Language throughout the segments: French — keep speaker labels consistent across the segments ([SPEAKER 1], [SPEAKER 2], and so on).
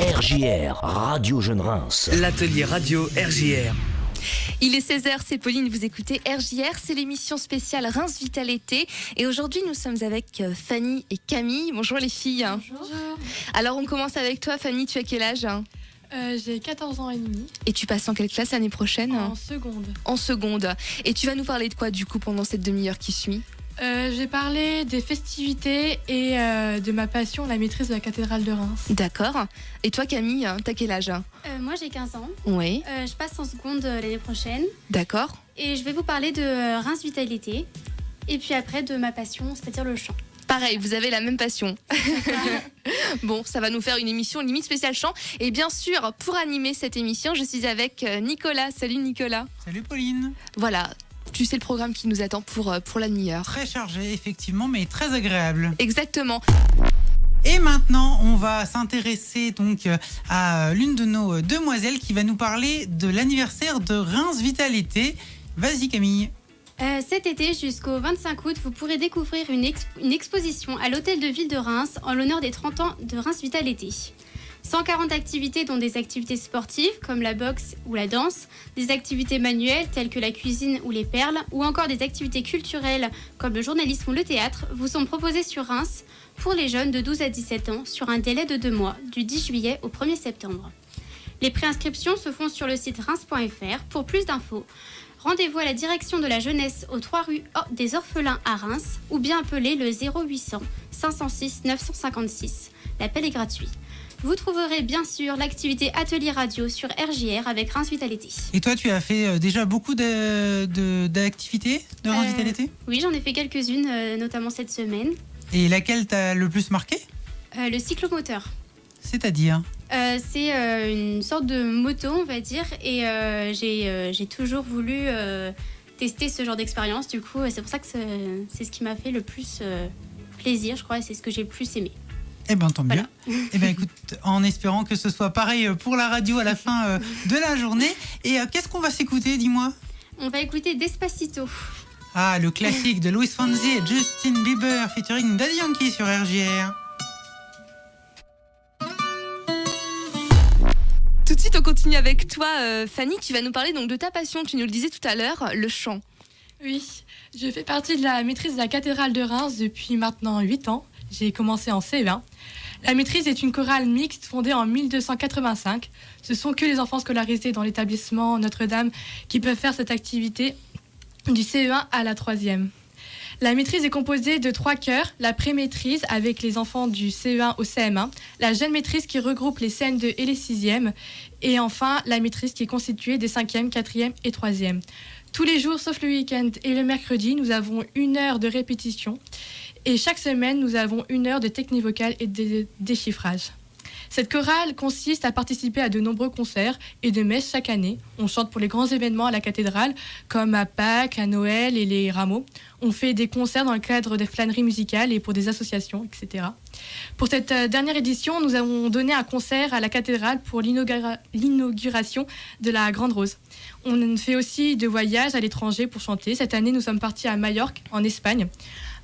[SPEAKER 1] RJR, Radio Jeune Reims.
[SPEAKER 2] L'atelier radio RJR.
[SPEAKER 3] Il est 16h, c'est Pauline, vous écoutez RJR, c'est l'émission spéciale Reims Vitalité. Et aujourd'hui, nous sommes avec Fanny et Camille. Bonjour les filles.
[SPEAKER 4] Bonjour.
[SPEAKER 3] Alors, on commence avec toi, Fanny, tu as quel âge ?
[SPEAKER 4] J'ai 14 ans et demi.
[SPEAKER 3] Et tu passes en quelle classe l'année prochaine ?
[SPEAKER 4] En seconde.
[SPEAKER 3] En seconde. Et tu vas nous parler de quoi, du coup, pendant cette demi-heure qui suit ?
[SPEAKER 4] J'ai parlé des festivités et de ma passion, la maîtrise de la cathédrale de Reims.
[SPEAKER 3] D'accord. Et toi, Camille, t'as quel âge ?
[SPEAKER 5] Moi j'ai 15 ans,
[SPEAKER 3] Oui.
[SPEAKER 5] je passe en seconde l'année prochaine
[SPEAKER 3] D'accord.
[SPEAKER 5] et je vais vous parler de Reims Vitalité et puis après de ma passion, c'est-à-dire le chant.
[SPEAKER 3] Pareil, vous avez la même passion. Bon, ça va nous faire une émission limite spéciale chant. Et bien sûr, pour animer cette émission, je suis avec Nicolas. Salut Nicolas.
[SPEAKER 6] Salut Pauline.
[SPEAKER 3] Voilà, tu sais le programme qui nous attend pour la demi-heure.
[SPEAKER 6] Très chargé effectivement, mais très agréable.
[SPEAKER 3] Exactement.
[SPEAKER 6] Et maintenant, on va s'intéresser donc à l'une de nos demoiselles qui va nous parler de l'anniversaire de Reims Vitalité. Vas-y Camille.
[SPEAKER 5] Cet été jusqu'au 25 août, vous pourrez découvrir une exposition à l'hôtel de ville de Reims en l'honneur des 30 ans de Reims Vitalité. 140 activités dont des activités sportives comme la boxe ou la danse, des activités manuelles telles que la cuisine ou les perles, ou encore des activités culturelles comme le journalisme ou le théâtre vous sont proposées sur Reims pour les jeunes de 12 à 17 ans sur un délai de 2 mois, du 10 juillet au 1er septembre. Les préinscriptions se font sur le site reims.fr. Pour plus d'infos, rendez-vous à la direction de la jeunesse aux 3 rues des Orphelins à Reims ou bien appelez le 0800 506 956. L'appel est gratuit. Vous trouverez bien sûr l'activité Atelier Radio sur RJR avec Reims Vitalité.
[SPEAKER 6] Et toi, tu as fait déjà beaucoup d'activités de Reims Vitalité ?
[SPEAKER 5] Oui, j'en ai fait quelques-unes, notamment cette semaine.
[SPEAKER 6] Et laquelle t'a le plus marqué ?
[SPEAKER 5] Le cyclomoteur.
[SPEAKER 6] C'est-à-dire ?
[SPEAKER 5] C'est une sorte de moto, on va dire, et j'ai toujours voulu tester ce genre d'expérience. Du coup, c'est pour ça que c'est ce qui m'a fait le plus plaisir, je crois, et c'est ce que j'ai le plus aimé.
[SPEAKER 6] Eh bien, tant mieux.
[SPEAKER 5] Voilà.
[SPEAKER 6] Eh bien, écoute, en espérant que ce soit pareil pour la radio à la fin de la journée. Et qu'est-ce qu'on va s'écouter, dis-moi ?
[SPEAKER 5] On va écouter Despacito.
[SPEAKER 6] Ah, le classique de Luis Fonsi et Justin Bieber featuring Daddy Yankee sur RJR.
[SPEAKER 3] Tout de suite, on continue avec toi, Fanny. Tu vas nous parler donc de ta passion, tu nous le disais tout à l'heure, le chant.
[SPEAKER 4] Oui, je fais partie de la maîtrise de la cathédrale de Reims depuis maintenant 8 ans. J'ai commencé en CE1. La maîtrise est une chorale mixte fondée en 1285. Ce sont que les enfants scolarisés dans l'établissement Notre-Dame qui peuvent faire cette activité du CE1 à la 3e. La maîtrise est composée de 3 chœurs, la pré-maîtrise avec les enfants du CE1 au CM1, la jeune maîtrise qui regroupe les CM2 et les 6e, et enfin la maîtrise qui est constituée des 5e, 4e et 3e. Tous les jours, sauf le week-end et le mercredi, nous avons 1 heure de répétition. Et chaque semaine, nous avons 1 heure de technique vocale et de déchiffrage. Cette chorale consiste à participer à de nombreux concerts et de messes chaque année. On chante pour les grands événements à la cathédrale, comme à Pâques, à Noël et les rameaux. On fait des concerts dans le cadre des flâneries musicales et pour des associations, etc. Pour cette dernière édition, nous avons donné un concert à la cathédrale pour l'inauguration de la Grande Rose. On fait aussi de voyages à l'étranger pour chanter. Cette année, nous sommes partis à Majorque, en Espagne,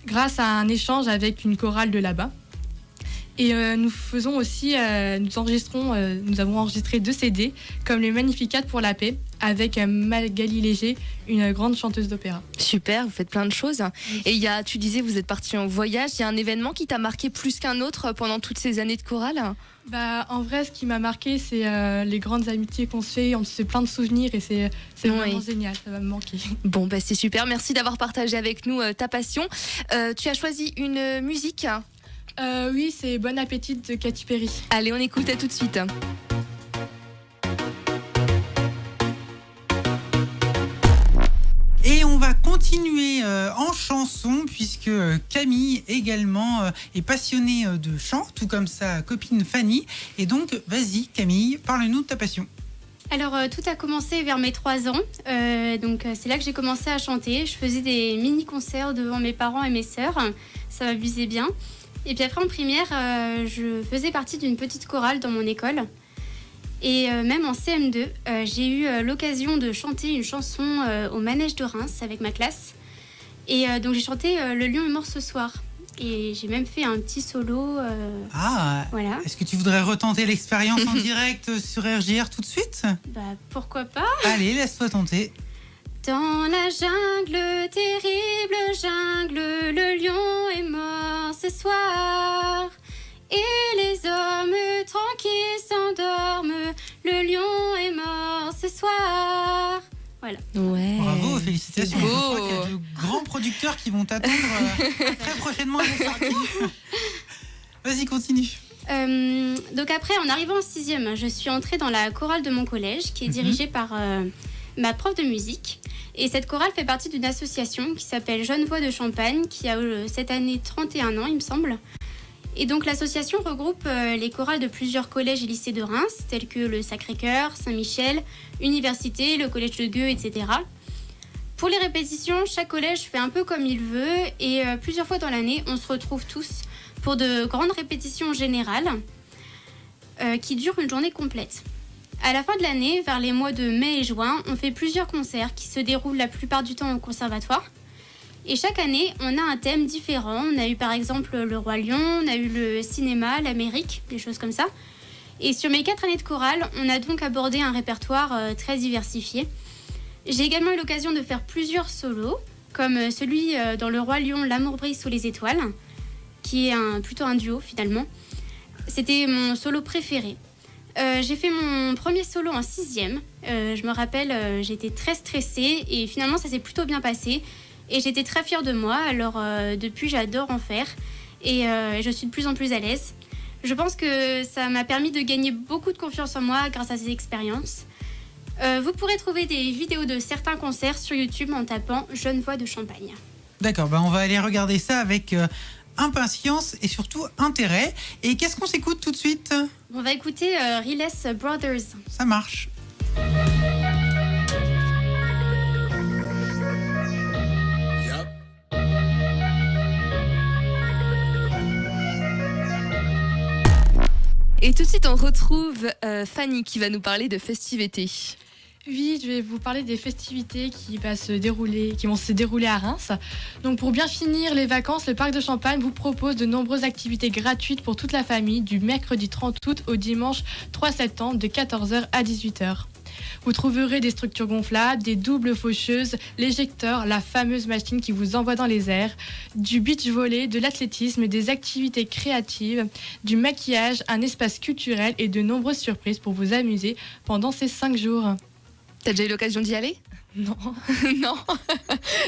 [SPEAKER 4] grâce à un échange avec une chorale de là-bas. Et nous faisons aussi, nous avons enregistré 2 CD, comme le Magnificat pour la paix, avec Magali Léger, une grande chanteuse d'opéra.
[SPEAKER 3] Super, vous faites plein de choses. Et tu disais, vous êtes parti en voyage. Il y a un événement qui t'a marqué plus qu'un autre pendant toutes ces années de chorale ?
[SPEAKER 4] En vrai, ce qui m'a marqué, c'est les grandes amitiés qu'on se fait. On se fait plein de souvenirs et c'est vraiment génial. Ça va me manquer.
[SPEAKER 3] Bon, c'est super. Merci d'avoir partagé avec nous ta passion. Tu as choisi une musique ?
[SPEAKER 4] Oui, c'est Bon Appétit de Katy Perry.
[SPEAKER 3] Allez, on écoute, à tout de suite.
[SPEAKER 6] Et on va continuer en chanson puisque Camille également est passionnée de chant, tout comme sa copine Fanny. Et donc, vas-y Camille, parle-nous de ta passion.
[SPEAKER 5] Alors, tout a commencé vers mes 3 ans. C'est là que j'ai commencé à chanter. Je faisais des mini-concerts devant mes parents et mes sœurs. Ça m'amusait bien. Et puis après, en primaire, je faisais partie d'une petite chorale dans mon école. Et même en CM2, j'ai eu l'occasion de chanter une chanson au manège de Reims avec ma classe. Et donc j'ai chanté Le lion est mort ce soir. Et j'ai même fait un petit solo. Voilà.
[SPEAKER 6] Est-ce que tu voudrais retenter l'expérience en direct sur RJR tout de suite?
[SPEAKER 5] Bah, pourquoi pas?
[SPEAKER 6] Allez, laisse-toi tenter.
[SPEAKER 5] Dans la jungle, terrible jungle, le lion est mort ce soir. Et les hommes tranquilles s'endorment, le lion est mort ce soir. Voilà.
[SPEAKER 3] Ouais.
[SPEAKER 6] Bravo, félicitations.
[SPEAKER 3] C'est
[SPEAKER 6] Je
[SPEAKER 3] beau.
[SPEAKER 6] crois qu'il y a de grands producteurs qui vont t'attendre très prochainement à la sortie. Vas-y, continue.
[SPEAKER 5] Donc après, en arrivant en 6e, je suis entrée dans la chorale de mon collège, qui est dirigée par ma prof de musique. Et cette chorale fait partie d'une association qui s'appelle Jeunes Voix de Champagne, qui a cette année 31 ans, il me semble. Et donc l'association regroupe les chorales de plusieurs collèges et lycées de Reims, tels que le Sacré-Cœur, Saint-Michel, Université, le collège de Gueux, etc. Pour les répétitions, chaque collège fait un peu comme il veut et plusieurs fois dans l'année, on se retrouve tous pour de grandes répétitions générales qui durent une journée complète. À la fin de l'année, vers les mois de mai et juin, on fait plusieurs concerts qui se déroulent la plupart du temps au conservatoire. Et chaque année, on a un thème différent. On a eu par exemple le Roi Lion, on a eu le cinéma, l'Amérique, des choses comme ça. Et sur mes 4 années de chorale, on a donc abordé un répertoire très diversifié. J'ai également eu l'occasion de faire plusieurs solos, comme celui dans le Roi Lion, L'amour brille sous les étoiles, qui est plutôt un duo finalement. C'était mon solo préféré. J'ai fait mon premier solo en 6e. Je me rappelle, j'étais très stressée et finalement ça s'est plutôt bien passé. Et j'étais très fière de moi, alors depuis j'adore en faire et je suis de plus en plus à l'aise. Je pense que ça m'a permis de gagner beaucoup de confiance en moi grâce à ces expériences. Vous pourrez trouver des vidéos de certains concerts sur YouTube en tapant « Jeunes Voix de Champagne ».
[SPEAKER 6] D'accord, on va aller regarder ça avec impatience et surtout intérêt. Et qu'est-ce qu'on s'écoute tout de suite?
[SPEAKER 5] On va écouter Riles Brothers.
[SPEAKER 6] Ça marche.
[SPEAKER 3] Et tout de suite, on retrouve Fanny qui va nous parler de festivités.
[SPEAKER 4] Oui, je vais vous parler des festivités qui vont se dérouler à Reims. Donc pour bien finir les vacances, le Parc de Champagne vous propose de nombreuses activités gratuites pour toute la famille du mercredi 30 août au dimanche 3 septembre de 14h à 18h. Vous trouverez des structures gonflables, des doubles faucheuses, l'éjecteur, la fameuse machine qui vous envoie dans les airs, du beach volley, de l'athlétisme, des activités créatives, du maquillage, un espace culturel et de nombreuses surprises pour vous amuser pendant ces 5 jours.
[SPEAKER 3] T'as déjà eu l'occasion d'y aller?
[SPEAKER 4] Non.
[SPEAKER 3] Non.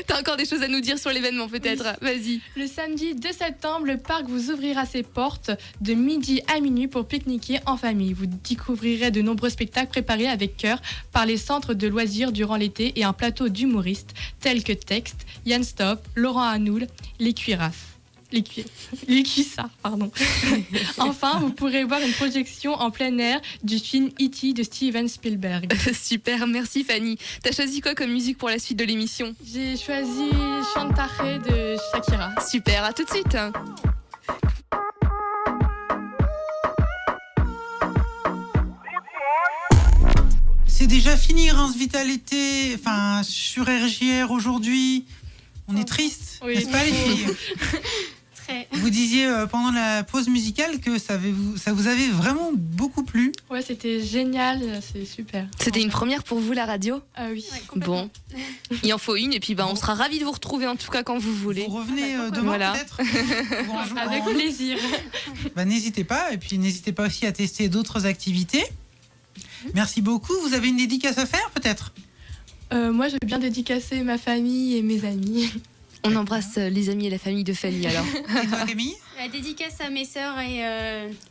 [SPEAKER 3] T'as encore des choses à nous dire sur l'événement peut-être?
[SPEAKER 4] Oui.
[SPEAKER 3] Vas-y.
[SPEAKER 4] Le samedi 2 septembre, le parc vous ouvrira ses portes de midi à minuit pour pique-niquer en famille. Vous découvrirez de nombreux spectacles préparés avec cœur par les centres de loisirs durant l'été et un plateau d'humoristes tels que Texte, Yann Stop, Laurent Hanoul, les Cuirassas. Les Cuissards, pardon. Enfin, vous pourrez voir une projection en plein air du film E.T. de Steven Spielberg.
[SPEAKER 3] Super, merci Fanny. T'as choisi quoi comme musique pour la suite de l'émission?
[SPEAKER 4] J'ai choisi Chantaré de Shakira.
[SPEAKER 3] Super, à tout de suite.
[SPEAKER 6] C'est déjà fini Reims Vitalité, sur RJR aujourd'hui. On est triste,
[SPEAKER 4] Oui.
[SPEAKER 6] n'est-ce pas les filles?
[SPEAKER 5] Très.
[SPEAKER 6] Vous disiez pendant la pause musicale que ça vous avait vraiment beaucoup plu.
[SPEAKER 4] Ouais, c'était génial, c'est super.
[SPEAKER 3] C'était une première pour vous la radio?
[SPEAKER 4] Oui.
[SPEAKER 5] Ouais, complètement.
[SPEAKER 3] Bon, il en faut une et puis on sera ravis de vous retrouver en tout cas quand vous voulez.
[SPEAKER 6] Vous revenez
[SPEAKER 5] pourquoi
[SPEAKER 6] demain
[SPEAKER 3] pas.
[SPEAKER 6] peut-être Ou un jour
[SPEAKER 4] Avec
[SPEAKER 6] en-
[SPEAKER 4] plaisir.
[SPEAKER 6] N'hésitez pas, et puis n'hésitez pas aussi à tester d'autres activités. Merci beaucoup. Vous avez une dédicace à faire peut-être?
[SPEAKER 4] Moi, je veux bien dédicacer ma famille et mes amis.
[SPEAKER 3] On embrasse les amis et la famille de Fanny alors.
[SPEAKER 6] Et toi Camille?
[SPEAKER 5] La dédicace à mes sœurs et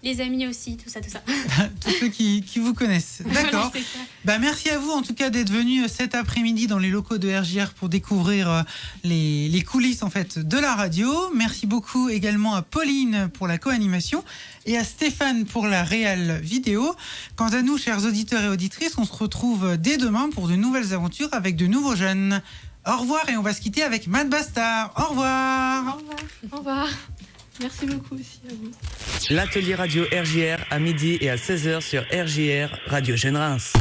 [SPEAKER 5] les amis aussi, tout ça.
[SPEAKER 6] Tous ceux qui vous connaissent. D'accord.
[SPEAKER 5] C'est ça.
[SPEAKER 6] Merci à vous en tout cas d'être venus cet après-midi dans les locaux de RJR pour découvrir les coulisses en fait de la radio. Merci beaucoup également à Pauline pour la co-animation et à Stéphane pour la réal vidéo. Quant à nous, chers auditeurs et auditrices, on se retrouve dès demain pour de nouvelles aventures avec de nouveaux jeunes. Au revoir et on va se quitter avec Mad Bastard. Au revoir.
[SPEAKER 4] Au revoir. Merci beaucoup aussi à vous.
[SPEAKER 2] L'atelier radio RJR à midi et à 16h sur RJR Radio Jeune Reims.